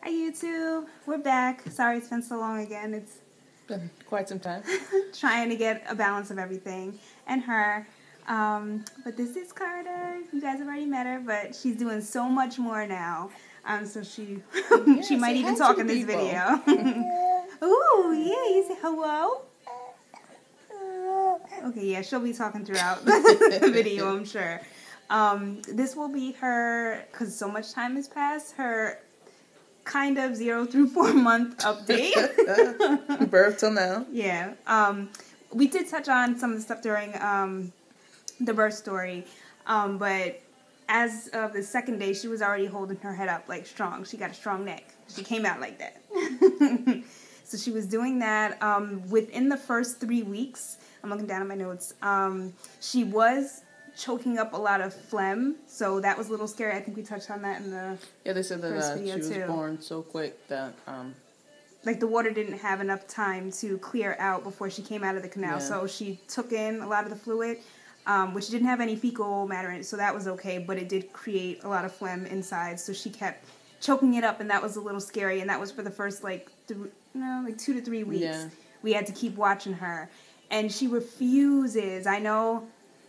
Hi YouTube, we're back. Sorry it's been so long again. It's been quite some time. Trying to get a balance of everything and her. But this is Carter. You guys have already met her, but she's doing so much more now. So she she might even talk in this video. Ooh, yeah, you say hello. Okay, yeah, she'll be talking throughout the video, I'm sure. This will be her, because so much time has passed, her kind of 0 through 4 month update. Birth till now. Yeah. We did touch on some of the stuff during the birth story, but as of the second day, she was already holding her head up like strong. She got a strong neck. She came out like that. So she was doing that. Within the first 3 weeks, I'm looking down at my notes, she was choking up a lot of phlegm, so that was a little scary. I think we touched on that in the they said that she was too. born so quick that like the water didn't have enough time to clear out before she came out of the canal, so she took in a lot of the fluid, which didn't have any fecal matter in it, so that was okay, but it did create a lot of phlegm inside, so she kept choking it up, and that was a little scary, and that was for the first like 2 to 3 weeks. Yeah. We had to keep watching her, and she refuses. I know,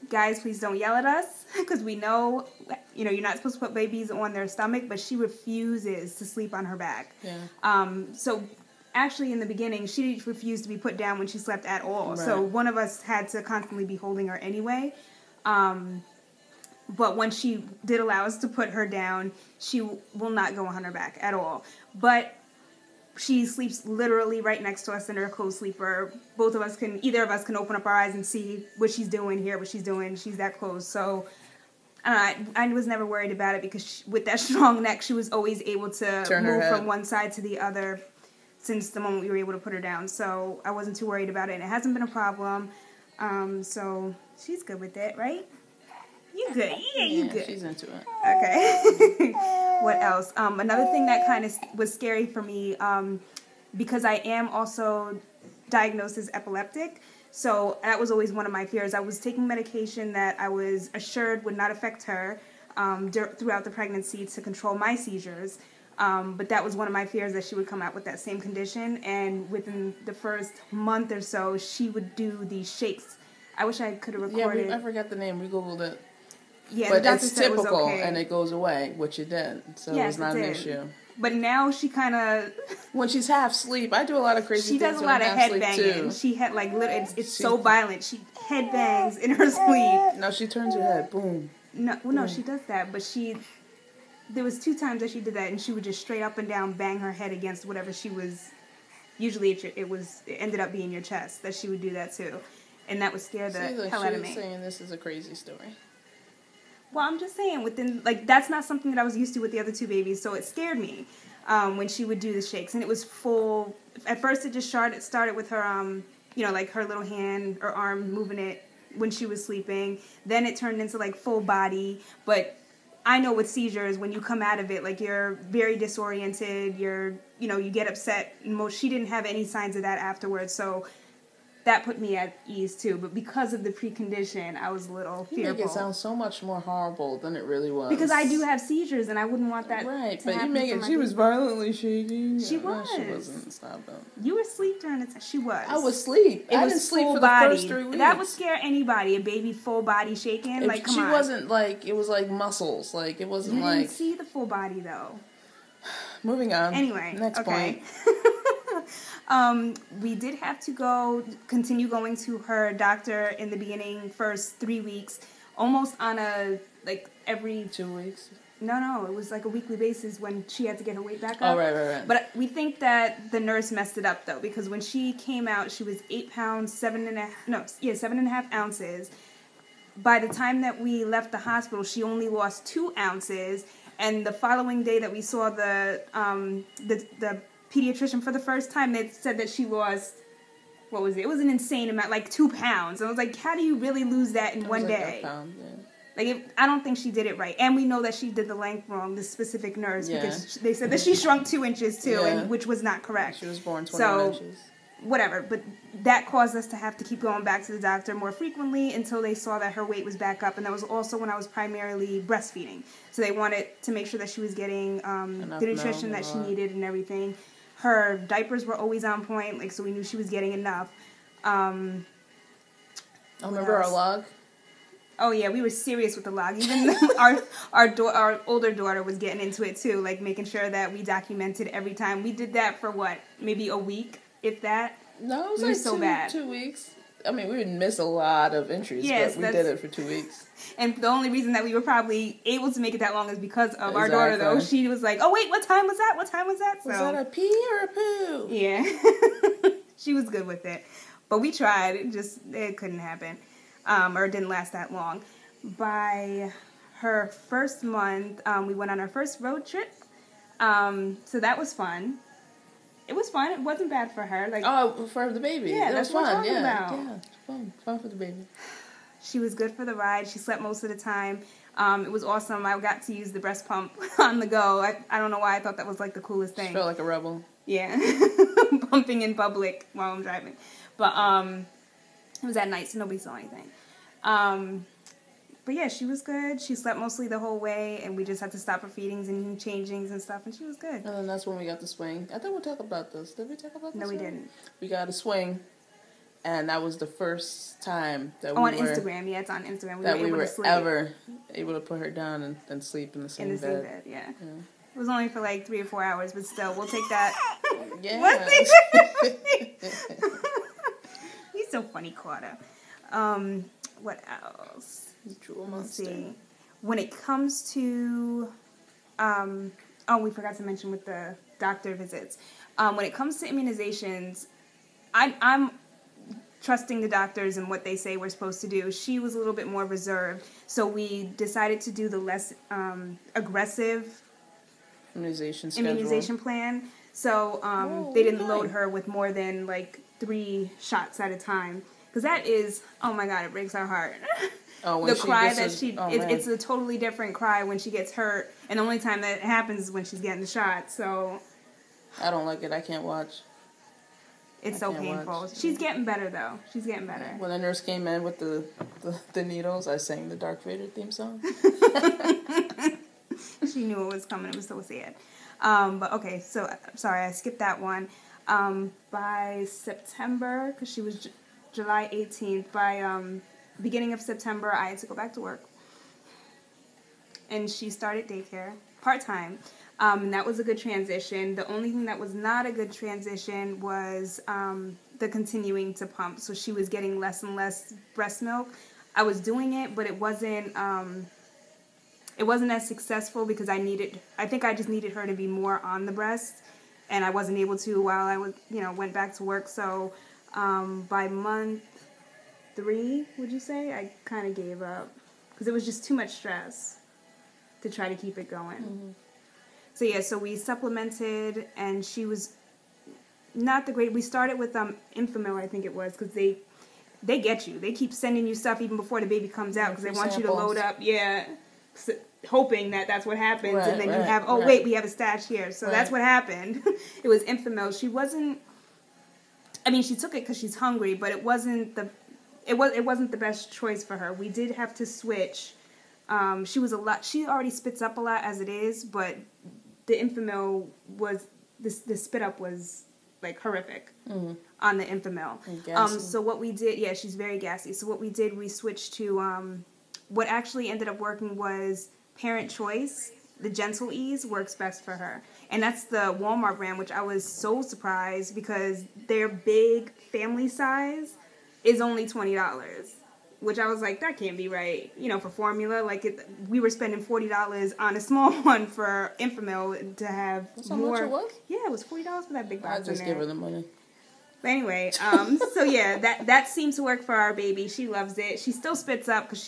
guys, please don't yell at us, because we know, you're not supposed to put babies on their stomach, but she refuses to sleep on her back. Yeah. So actually, in the beginning, she refused to be put down when she slept at all. Right. So one of us had to constantly be holding her anyway. But when she did allow us to put her down, she will not go on her back at all. But she sleeps literally right next to us in her co-sleeper. Either of us can open up our eyes and see what she's doing, hear what she's doing. She's that close. So I was never worried about it, because with that strong neck, she was always able to move from one side to the other since the moment we were able to put her down. So I wasn't too worried about it, and it hasn't been a problem. So she's good with it, right? You good? Yeah, you good. She's into it. Okay. What else? Another thing that kind of was scary for me, because I am also diagnosed as epileptic, so that was always one of my fears. I was taking medication that I was assured would not affect her throughout the pregnancy to control my seizures, but that was one of my fears, that she would come out with that same condition, and within the first month or so, she would do these shakes. I wish I could have recorded. Yeah, I forgot the name. We Googled it. Yeah, but it's typical, it was okay. And it goes away, which it did. So yes, it was not an issue. But now she kind of... When she's half asleep, I do a lot of crazy things. She does a lot of head banging. She had it's so violent. She head bangs in her sleep. No, she turns her head. Boom. No, she does that. But there was 2 times that she did that, and she would just straight up and down bang her head against whatever she was... Usually it ended up being your chest that she would do that too. And that would scare the hell out of me. She's saying this is a crazy story. Well, I'm just saying, that's not something that I was used to with the other 2 babies, so it scared me when she would do the shakes. And it was full. At first, it just started with her, like her little hand or arm moving it when she was sleeping. Then it turned into like full body. But I know with seizures, when you come out of it, like you're very disoriented. You get upset. She didn't have any signs of that afterwards, so that put me at ease too, but because of the precondition, I was a little fearful. You make it sound so much more horrible than it really was. Because I do have seizures, and I wouldn't want that. Right, to but happen you make it. She was violently shaking. She was. No, she wasn't. Stop it. You were asleep during the time. She was. I was asleep. I didn't sleep for the first 3 weeks. That would scare anybody. A baby full body shaking. Come on. She wasn't like, it was like muscles. Like it wasn't like. You didn't see the full body though. Moving on. Anyway, next point. We did have to continue going to her doctor in the beginning, first 3 weeks, almost on every 2 weeks. No, it was like a weekly basis when she had to get her weight back up. Oh, right. But we think that the nurse messed it up though, because when she came out, she was 8 pounds, 7.5 ounces. By the time that we left the hospital, she only lost 2 ounces, and the following day that we saw the pediatrician for the first time, they said that she lost, what was it? It was an insane amount, like 2 pounds. I was like, how do you really lose that in one day? A pound, yeah. I don't think she did it right. And we know that she did the length wrong, this specific nurse, because they said that she shrunk 2 inches too, and which was not correct. She was born 21 inches. Whatever. But that caused us to have to keep going back to the doctor more frequently until they saw that her weight was back up. And that was also when I was primarily breastfeeding. So they wanted to make sure that she was getting the nutrition that she needed and everything. Her diapers were always on point, like, so we knew she was getting enough. I remember our log. Oh yeah, we were serious with the log. Even our older daughter was getting into it too, like making sure that we documented every time. We did that for what, maybe a week, if that. No, it was like 2 weeks. I mean, we would miss a lot of entries, but we did it for 2 weeks. And the only reason that we were probably able to make it that long is because of our daughter, though. She was like, oh, wait, what time was that? What time was that? So, was that a pee or a poo? Yeah. She was good with it. But we tried. It couldn't happen. Or it didn't last that long. By her first month, we went on our first road trip. So that was fun. It was fun. It wasn't bad for her. Like, oh, for the baby. Yeah, that's what fun. we're talking about. Yeah, it's fun for the baby. She was good for the ride. She slept most of the time. It was awesome. I got to use the breast pump on the go. I don't know why I thought that was like the coolest thing. She felt like a rebel. Yeah, pumping in public while I'm driving. But it was at night, so nobody saw anything. But yeah, she was good. She slept mostly the whole way, and we just had to stop her feedings and changings and stuff, and she was good. And then that's when we got the swing. I thought we'd talk about this. Did we talk about this? No, we didn't. We got a swing, and that was the first time that on Instagram. Yeah, it's on Instagram. We were ever able to put her down and sleep in the same bed. Yeah. It was only for like 3 or 4 hours, but still, we'll take that. Yeah. He's so funny, Carter. What else? Let's see. When it comes to, we forgot to mention with the doctor visits. When it comes to immunizations, I'm trusting the doctors and what they say we're supposed to do. She was a little bit more reserved, so we decided to do the less aggressive immunization plan. So they didn't load her with more than like 3 shots at a time. Because that is, oh my God, it breaks our heart. Oh, the cry it's a totally different cry when she gets hurt. And the only time that happens is when she's getting the shot. So I don't like it. I can't watch. It's so painful. She's getting better, though. She's getting better. When the nurse came in with the needles, I sang the Darth Vader theme song. She knew it was coming. It was so sad. But okay, so sorry, I skipped that one. By September, because she was July 18th, by beginning of September, I had to go back to work. And she started daycare, part-time. And that was a good transition. The only thing that was not a good transition was the continuing to pump. So she was getting less and less breast milk. I was doing it, but it wasn't as successful because I think I just needed her to be more on the breast, and I wasn't able to while I was, went back to work. So by month 3, would you say, I kind of gave up because it was just too much stress to try to keep it going. Mm-hmm. So yeah, so we supplemented, and she was not the great. We started with Enfamil, I think it was, because they get you. They keep sending you stuff even before the baby comes out because they want you to load up. Yeah, hoping that that's what happens, and then you have wait, we have a stash here. So that's what happened. It was Enfamil. She wasn't. I mean, she took it because she's hungry, but it wasn't the best choice for her. We did have to switch. She was a lot. She already spits up a lot as it is, but the Enfamil was the spit up was like horrific on the Enfamil. So what we did, she's very gassy. So what we did, we switched to what actually ended up working was Parent Choice. The Gentle Ease works best for her, and that's the Walmart brand, which I was so surprised because their big family size is only $20. Which I was like, that can't be right, for formula. Like, we were spending $40 on a small one for Enfamil to have That's more. How much it was? Yeah, it was $40 for that big box. I just give her the money. But anyway, so yeah, that seems to work for our baby. She loves it. She still spits up because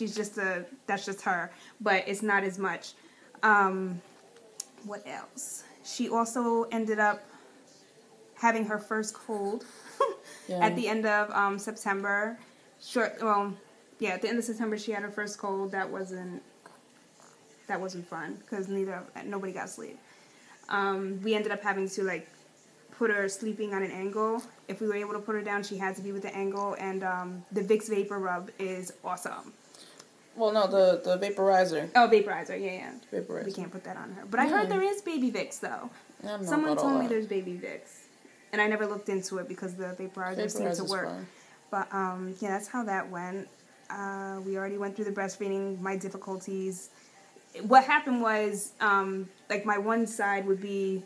that's just her, but it's not as much. What else? She also ended up having her first cold at the end of September. At the end of September, she had her first cold. That wasn't fun because nobody got sleep. We ended up having to put her sleeping on an angle. If we were able to put her down, she had to be with the angle. And the Vicks Vapor Rub is awesome. Well, no, the vaporizer. Oh, vaporizer, yeah. Vaporizer. We can't put that on her. But I heard there is baby Vicks, though. Someone told me there's baby Vicks. And I never looked into it because the vaporizer seemed to work. Fun. But, yeah, that's how that went. We already went through the breastfeeding, my difficulties. What happened was, like, my one side would be,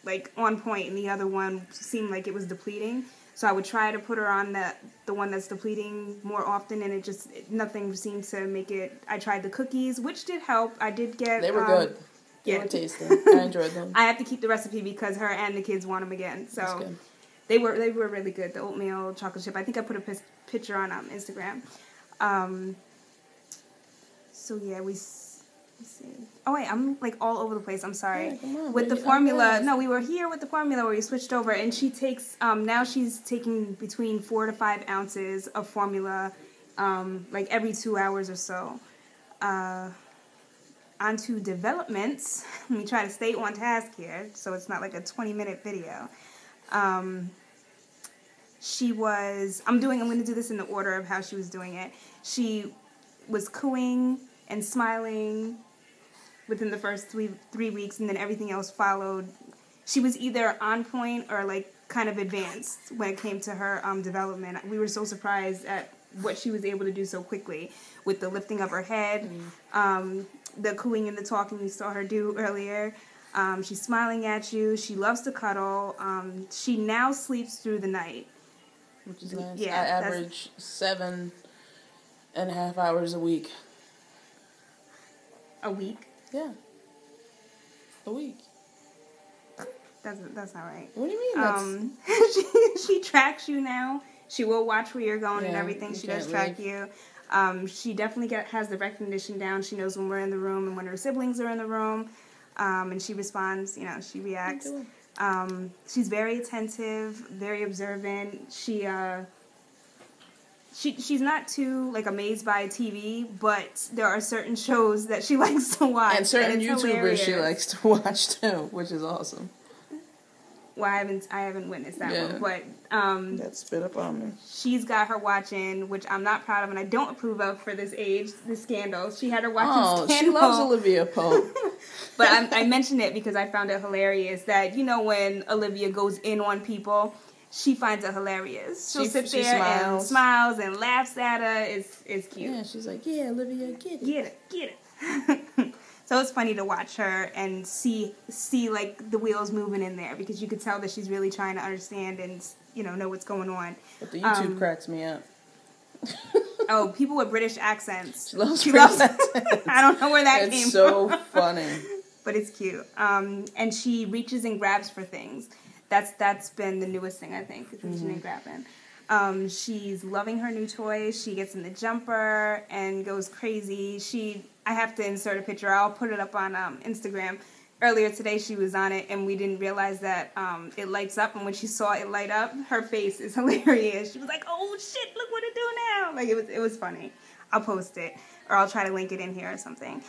like, on point, and the other one seemed like it was depleting. So I would try to put her on the one that's depleting more often, and nothing seemed to make it. I tried the cookies, which did help. I did get... They were good. They were tasty. I enjoyed them. I have to keep the recipe because her and the kids want them again. So they were really good. The oatmeal chocolate chip. I think I put a picture on Instagram. So yeah, let's see. Oh wait, I'm like all over the place. I'm sorry. Yeah, come on, with the formula. No, we were here with the formula where we switched over, and she takes. Now she's taking between 4 to 5 ounces of formula, like every 2 hours or so. Onto developments. Let me try to stay on task here, so it's not like a 20-minute video. I'm going to do this in the order of how she was doing it. She was cooing and smiling within the first three weeks, and then everything else followed. She was either on point or like kind of advanced when it came to her development. We were so surprised at what she was able to do so quickly with the lifting of her head, the cooing and the talking you saw her do earlier. She's smiling at you. She loves to cuddle. She now sleeps through the night. Which is nice. Yeah, I average 7.5 hours a week. A week? Yeah. A week. That's not right. What do you mean? She tracks you now. She will watch where you're going and everything. She does track you. She definitely has the recognition down. She knows when we're in the room and when her siblings are in the room. And she responds, she reacts. She's very attentive, very observant. She's not too like amazed by TV, but there are certain shows that she likes to watch. And certain YouTubers she likes to watch too, which is awesome. Well, I haven't witnessed that one, but that spit up on me. She's got her watching, which I'm not proud of, and I don't approve of for this age. The Scandal. She had her watching Scandal. She loves Olivia Pope. But I mentioned it because I found it hilarious that when Olivia goes in on people, she finds it hilarious. She'll sit there and smiles and laughs at her. It's cute. Yeah, she's like, yeah, Olivia, get it. Get it. So it's funny to watch her and see like the wheels moving in there because you could tell that she's really trying to understand and know what's going on. But the YouTube cracks me up. Oh, people with British accents. She loves accents. I don't know where that came from. It's so funny. But it's cute. And she reaches and grabs for things. That's been the newest thing, I think, is reaching and grabbing. She's loving her new toys. She gets in the jumper and goes crazy. I have to insert a picture. I'll put it up on Instagram. Earlier today, she was on it, and we didn't realize that it lights up. And when she saw it light up, her face is hilarious. She was like, "Oh shit! Look what it do now!" Like it was funny. I'll post it, or I'll try to link it in here or something.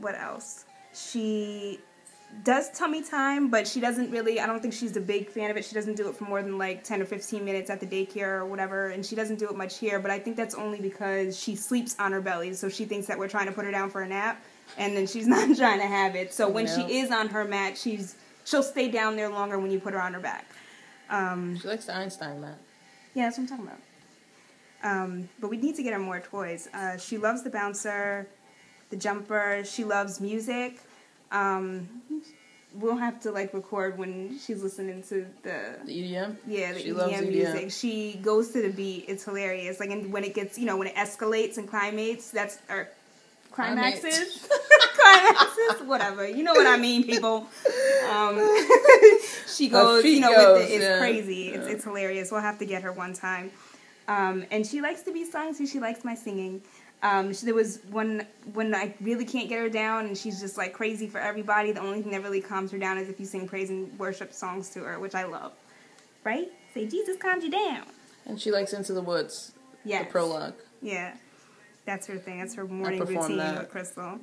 What else? She does tummy time, but she doesn't really, I don't think she's a big fan of it. She doesn't do it for more than like 10 or 15 minutes at the daycare or whatever, and she doesn't do it much here, but I think that's only because she sleeps on her belly, so she thinks that we're trying to put her down for a nap, and then she's not trying to have it. So when she is on her mat, she'll stay down there longer when you put her on her back. She likes the Einstein mat. Yeah, that's what I'm talking about. But we need to get her more toys. She loves the bouncer, the jumper. She loves music. We'll have to record when she's listening to the EDM. Yeah, the EDM music. She goes to the beat. It's hilarious. And when it gets, when it escalates and climaxes, climaxes, whatever. You know what I mean, people. She goes, with it. It's crazy. Yeah. It's hilarious. We'll have to get her one time. And she likes to be sung, so she likes my singing. There was one when I really can't get her down and she's just crazy for everybody. The only thing that really calms her down is if you sing praise and worship songs to her, which I love. Right? Say, Jesus calmed you down. And she likes Into the Woods. Yes. The prologue. Yeah. That's her thing. That's her morning routine with Crystal.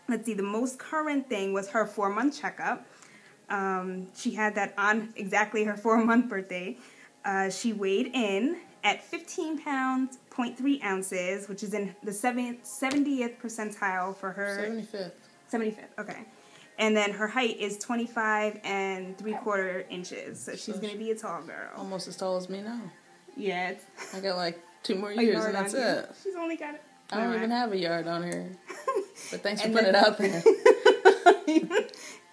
Let's see. The most current thing was her 4-month checkup. She had that on exactly her 4-month birthday. She weighed in at 15 pounds, 0.3 ounces, which is in the 70th percentile for her. 75th. 75th, okay. And then her height is 25 3/4 inches. So she's going to be a tall girl. Almost as tall as me now. Yeah. I got like 2 more years and that's it. She's only got it. I don't even have a yard on here. But thanks for putting it out there.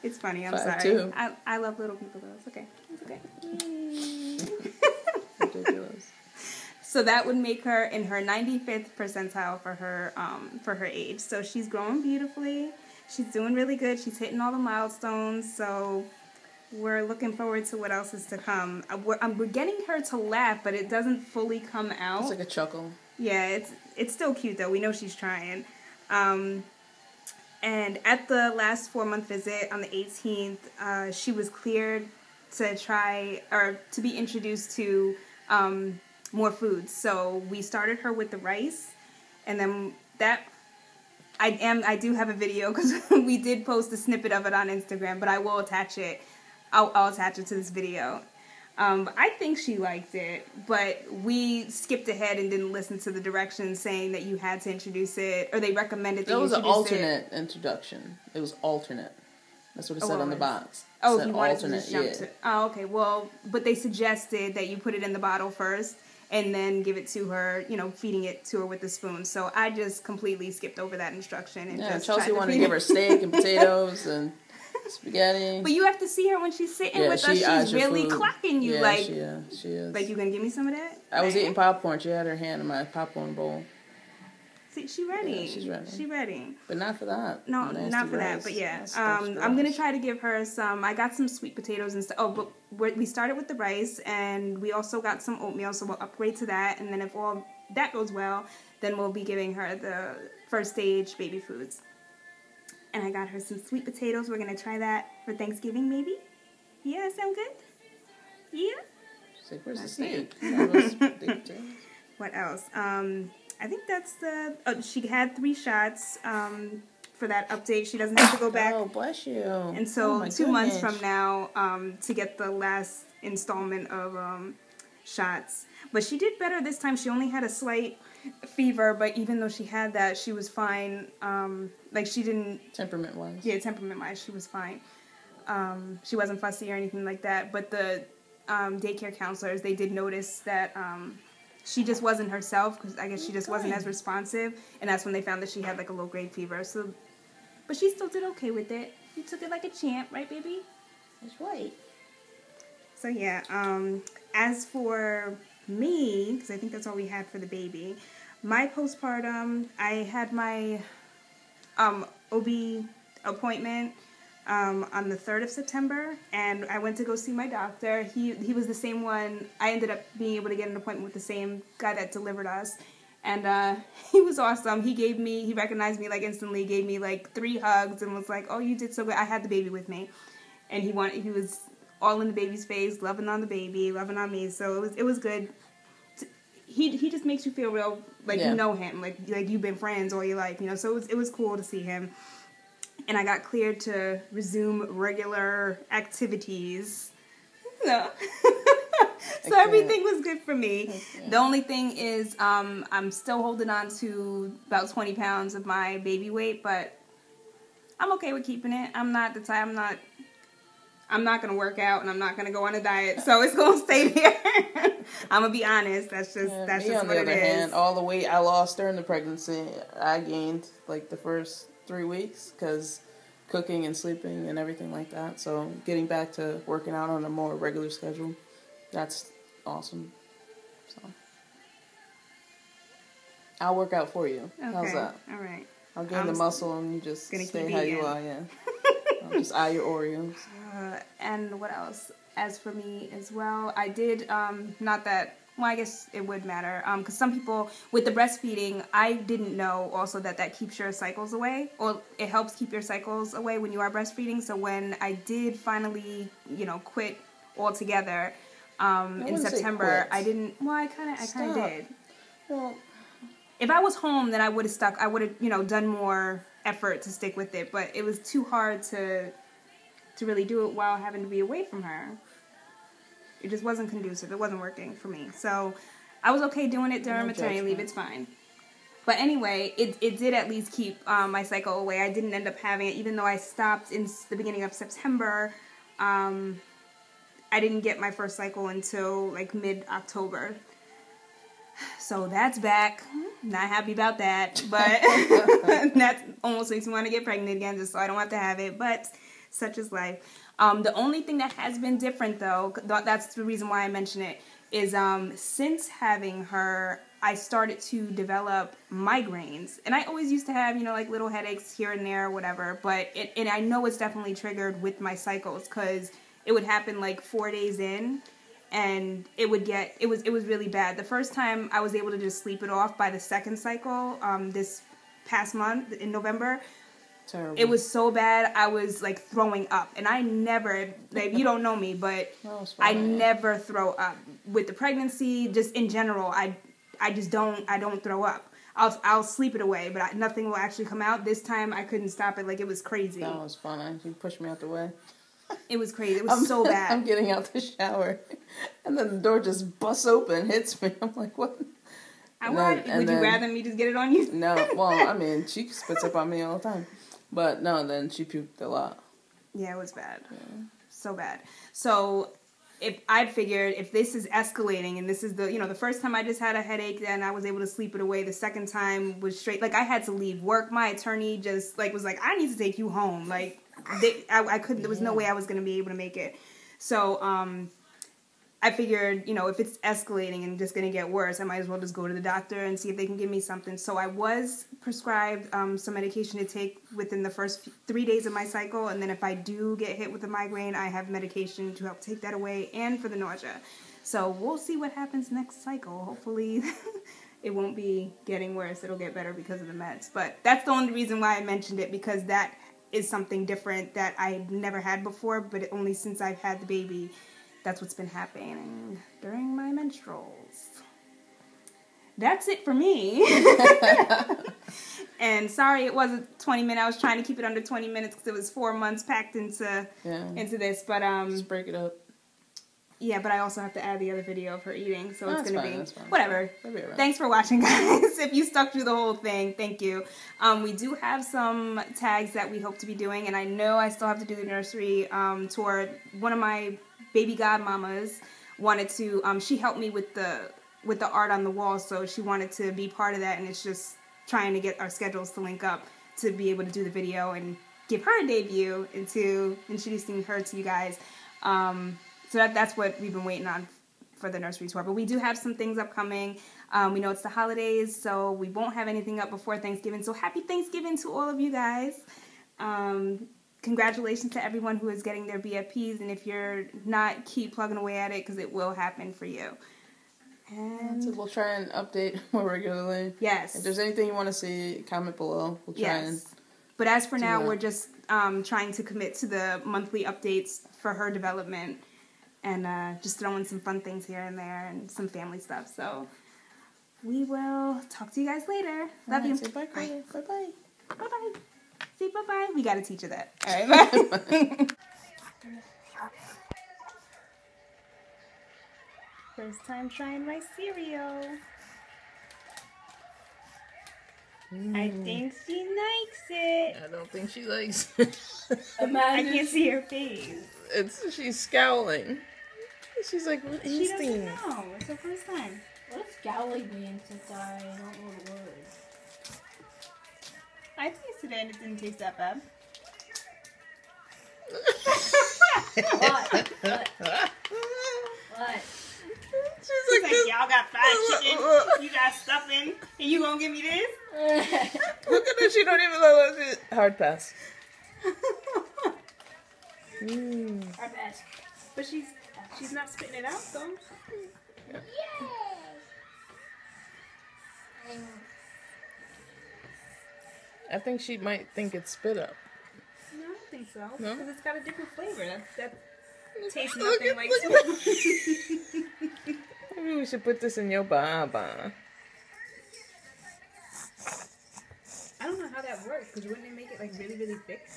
It's funny. I'm 5'2". sorry. I love little people though. It's okay. It's okay. Ridiculous. So that would make her in her 95th percentile for her age. So she's growing beautifully. She's doing really good. She's hitting all the milestones. So we're looking forward to what else is to come. We're getting her to laugh, but it doesn't fully come out. It's like a chuckle. Yeah, it's still cute though. We know she's trying. And at the last 4-month visit on the 18th, she was cleared to try or to be introduced to more foods. So we started her with the rice, and then that I do have a video because we did post a snippet of it on Instagram, but I will attach it. I'll attach it to this video. I think she liked it, but we skipped ahead and didn't listen to the directions saying that you had to introduce it, or they recommended that you introduce it. That was an alternate introduction. It was alternate. That's what it said on the box. Oh, if you wanted to just jump to... Oh, okay. Well, but they suggested that you put it in the bottle first and then give it to her, feeding it to her with the spoon. So I just completely skipped over that instruction. And just Chelsea wanted to give her steak and potatoes and... spaghetti. But you have to see her when she's sitting with us. She's really clocking you. Yeah, she is. Like, you gonna give me some of that? I was eating popcorn. She had her hand in my popcorn bowl. See, she's ready. Yeah, she's ready. She's ready. But not for that. No, not for that. But yeah, I'm gonna try to give her some. I got some sweet potatoes and stuff. Oh, but we started with the rice, and we also got some oatmeal, so we'll upgrade to that. And then if all that goes well, then we'll be giving her the first stage baby foods. And I got her some sweet potatoes. We're going to try that for Thanksgiving, maybe. Yeah, sound good? Yeah? She's like, where's the steak? What else? I think that's the... Oh, she had 3 shots for that update. She doesn't have to go back. Oh, bless you. And so 2 months from now to get the last installment of shots. But she did better this time. She only had a slight fever, but even though she had that, she was fine. She didn't... Temperament-wise. Yeah, temperament-wise, she was fine. She wasn't fussy or anything like that. But the daycare counselors, they did notice that she just wasn't herself, because I guess she just wasn't as responsive. And that's when they found that she had, like, a low-grade fever. So, but she still did okay with it. You took it like a champ, right, baby? That's right. So, yeah. As for... me, because I think that's all we had for the baby. My postpartum, I had my OB appointment on the 3rd of September, and I went to go see my doctor. He was the same one. I ended up being able to get an appointment with the same guy that delivered us, and he was awesome. He recognized me like instantly, gave me like 3 hugs, and was like, "Oh, you did so good." I had the baby with me, and he was all in the baby's face, loving on the baby, loving on me. So it was good. He just makes you feel real, like you know him, like you've been friends all your life, So it was cool to see him. And I got cleared to resume regular activities. So everything was good for me. Okay. The only thing is, I'm still holding on to about 20 pounds of my baby weight, but I'm okay with keeping it. I'm not going to work out, and I'm not going to go on a diet, so it's going to stay there. I'm going to be honest. That's just what it is. On the other hand, all the weight I lost during the pregnancy, I gained, like, the first 3 weeks, because cooking and sleeping and everything like that. So getting back to working out on a more regular schedule, that's awesome. So I'll work out for you. Okay. How's that? All right. I'll gain the muscle, and you just stay how you are, yeah. I'll just eye your Oreos. And what else? As for me as well, I did, I guess it would matter, because some people, with the breastfeeding, I didn't know also that keeps your cycles away, or it helps keep your cycles away when you are breastfeeding. So when I did finally, quit altogether, in September, I didn't, I kind of did. Well, if I was home, then I would have stuck. I would have, you know, done more effort to stick with it. But it was too hard to really do it while having to be away from her. It just wasn't conducive. It wasn't working for me. So I was okay doing it during maternity leave. It's fine. But anyway, it did at least keep my cycle away. I didn't end up having it, even though I stopped in the beginning of September. I didn't get my first cycle until like mid-October. So that's back. Not happy about that. But that almost makes me want to get pregnant again just so I don't have to have it. But such is life. The only thing that has been different, though, that's the reason why I mention it, is since having her, I started to develop migraines. And I always used to have, you know, like little headaches here and there or whatever. But and I know it's definitely triggered with my cycles because it would happen like 4 days in. And it was really bad. The first time I was able to just sleep it off by the second cycle, this past month in November. Terrible. It was so bad, I was like throwing up. And I never, like, you don't know me, but I never throw up. With the pregnancy, just in general, I don't throw up. I'll sleep it away, but nothing will actually come out. This time I couldn't stop it, like it was crazy. That was fun. You pushed me out the way. It was crazy. It was so bad. I'm getting out the shower, and then the door just busts open, hits me. I'm like, what? Would you rather me just get it on you? No, well, I mean, she spits up on me all the time. But no, then she puked a lot. Yeah, it was bad. Yeah. So bad. So if I figured if this is escalating and this is the first time I just had a headache, then I was able to sleep it away. The second time was straight. Like I had to leave work. My attorney just was like, I need to take you home. Like I couldn't. There was no way I was going to be able to make it. So I figured, if it's escalating and just going to get worse, I might as well just go to the doctor and see if they can give me something. So I was prescribed some medication to take within the first 3 days of my cycle. And then if I do get hit with a migraine, I have medication to help take that away and for the nausea. So we'll see what happens next cycle. Hopefully it won't be getting worse. It'll get better because of the meds. But that's the only reason why I mentioned it, because that is something different that I've never had before, but only since I've had the baby. That's what's been happening during my menstruals. That's it for me. And sorry it wasn't 20 minutes. I was trying to keep it under 20 minutes because it was 4 months packed into this. But just break it up. Yeah, but I also have to add the other video of her eating, so it's going to be fine. Whatever. Thanks for watching, guys. If you stuck through the whole thing, thank you. We do have some tags that we hope to be doing, and I know I still have to do the nursery tour. One of my baby godmamas wanted to, she helped me with the art on the wall, so she wanted to be part of that, and it's just trying to get our schedules to link up to be able to do the video and give her a debut into introducing her to you guys. So that's what we've been waiting on for the nursery tour. But we do have some things upcoming. We know it's the holidays, so we won't have anything up before Thanksgiving. So happy Thanksgiving to all of you guys. Congratulations to everyone who is getting their BFPs, and if you're not, keep plugging away at it because it will happen for you. And so we'll try and update more regularly. Yes. If there's anything you want to see, comment below. We'll try and. But as for now, we're just trying to commit to the monthly updates for her development, and just throwing some fun things here and there and some family stuff. So we will talk to you guys later. Love you. Say bye, Carter. Bye-bye. Bye-bye. Say bye-bye. We got to teach her that. All right, bye. First time trying my cereal. I think she likes it. I don't think she likes it. I can't see her face. She's scowling. She's like, what is She doesn't know. It's her first time. What's scowling mean since I don't know the word? I tasted it and it didn't taste that bad. What? She's like, y'all got fried chicken, you got stuffing, and you gonna give me this? Look at her, she don't even know what it is. Hard pass. Hard pass. But she's not spitting it out though. Yeah. I think she might think it's spit up. No, I don't think so. No? Because it's got a different flavor. That tastes nothing like Maybe we should put this in your baba. that work? Because wouldn't it make it like really, really thick?